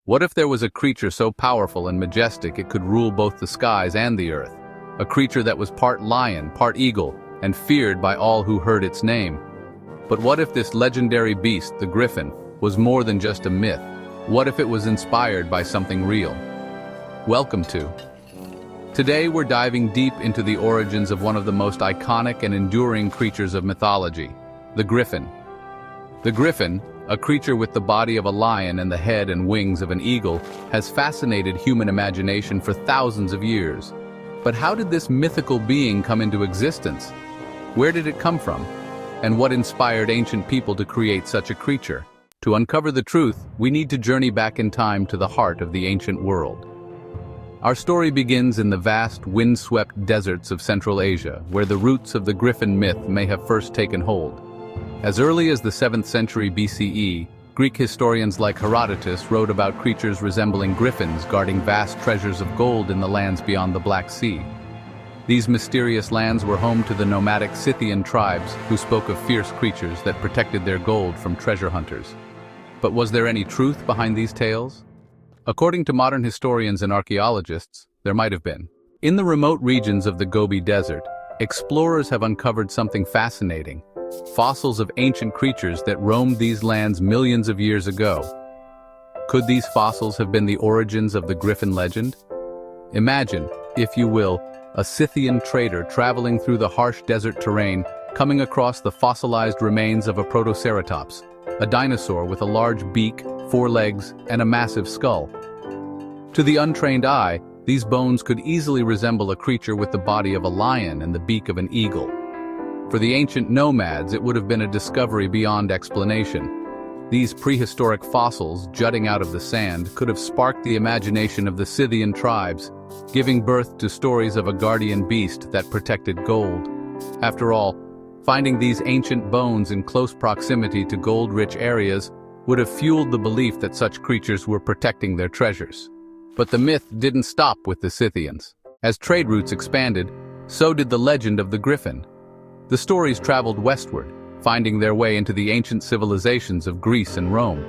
What if there was a creature so powerful and majestic it could rule both the skies and the earth? A creature that was part lion, part eagle, and feared by all who heard its name. But what if this legendary beast, the Griffin, was more than just a myth? What if it was inspired by something real? Welcome to. Today we're diving deep into the origins of one of the most iconic and enduring creatures of mythology, the Griffin. The Griffin, a creature with the body of a lion and the head and wings of an eagle, has fascinated human imagination for thousands of years. But how did this mythical being come into existence? Where did it come from? And what inspired ancient people to create such a creature? To uncover the truth, we need to journey back in time to the heart of the ancient world. Our story begins in the vast, wind-swept deserts of Central Asia, where the roots of the Griffin myth may have first taken hold. As early as the 7th century BCE, Greek historians like Herodotus wrote about creatures resembling griffins guarding vast treasures of gold in the lands beyond the Black Sea. These mysterious lands were home to the nomadic Scythian tribes who spoke of fierce creatures that protected their gold from treasure hunters. But was there any truth behind these tales? According to modern historians and archaeologists, there might have been. In the remote regions of the Gobi Desert, explorers have uncovered something fascinating: fossils of ancient creatures that roamed these lands millions of years ago. Could these fossils have been the origins of the Griffin legend? Imagine, if you will, a Scythian trader traveling through the harsh desert terrain, coming across the fossilized remains of a protoceratops, a dinosaur with a large beak, 4 legs, and a massive skull. To the untrained eye, these bones could easily resemble a creature with the body of a lion and the beak of an eagle. For the ancient nomads, it would have been a discovery beyond explanation. These prehistoric fossils, jutting out of the sand, could have sparked the imagination of the Scythian tribes, giving birth to stories of a guardian beast that protected gold. After all, finding these ancient bones in close proximity to gold-rich areas would have fueled the belief that such creatures were protecting their treasures. But the myth didn't stop with the Scythians. As trade routes expanded, so did the legend of the Griffin. The stories traveled westward, finding their way into the ancient civilizations of Greece and Rome.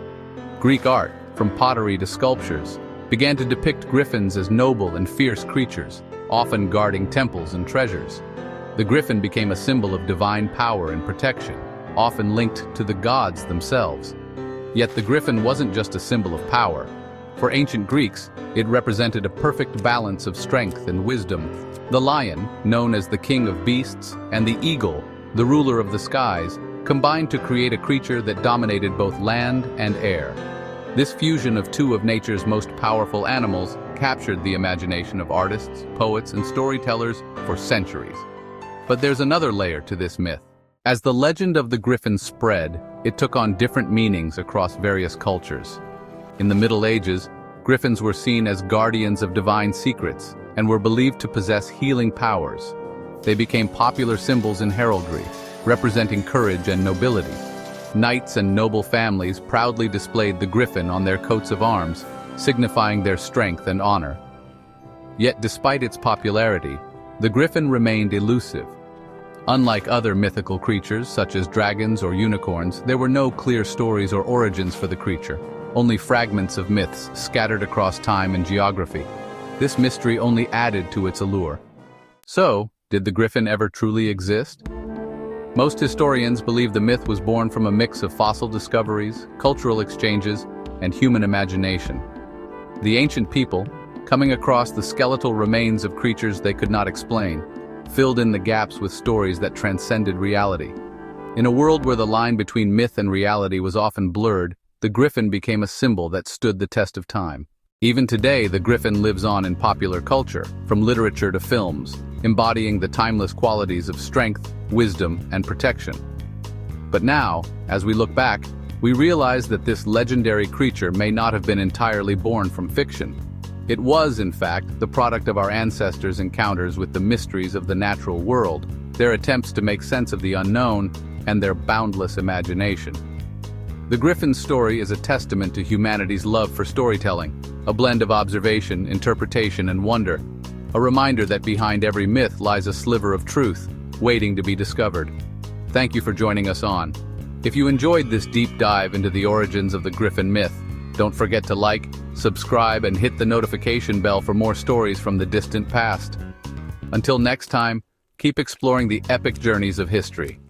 Greek art, from pottery to sculptures, began to depict griffins as noble and fierce creatures, often guarding temples and treasures. The griffin became a symbol of divine power and protection, often linked to the gods themselves. Yet the griffin wasn't just a symbol of power. For ancient Greeks, it represented a perfect balance of strength and wisdom. The lion, known as the king of beasts, and the eagle, the ruler of the skies, combined to create a creature that dominated both land and air. This fusion of two of nature's most powerful animals captured the imagination of artists, poets, and storytellers for centuries. But there's another layer to this myth. As the legend of the Griffin spread, it took on different meanings across various cultures. In the Middle Ages, griffins were seen as guardians of divine secrets and were believed to possess healing powers. They became popular symbols in heraldry, representing courage and nobility. Knights and noble families proudly displayed the griffin on their coats of arms, signifying their strength and honor. Yet despite its popularity, the griffin remained elusive. Unlike other mythical creatures, such as dragons or unicorns, there were no clear stories or origins for the creature, only fragments of myths scattered across time and geography. This mystery only added to its allure. So, did the griffin ever truly exist? Most historians believe the myth was born from a mix of fossil discoveries, cultural exchanges, and human imagination. The ancient people, coming across the skeletal remains of creatures they could not explain, filled in the gaps with stories that transcended reality. In a world where the line between myth and reality was often blurred, the griffin became a symbol that stood the test of time. Even today, the griffin lives on in popular culture, from literature to films, embodying the timeless qualities of strength, wisdom, and protection. But now, as we look back, we realize that this legendary creature may not have been entirely born from fiction. It was, in fact, the product of our ancestors' encounters with the mysteries of the natural world, their attempts to make sense of the unknown, and their boundless imagination. The Griffin's story is a testament to humanity's love for storytelling, a blend of observation, interpretation, and wonder, a reminder that behind every myth lies a sliver of truth, waiting to be discovered. Thank you for joining us on. If you enjoyed this deep dive into the origins of the Griffin myth, don't forget to like, subscribe, and hit the notification bell for more stories from the distant past. Until next time, keep exploring the epic journeys of history.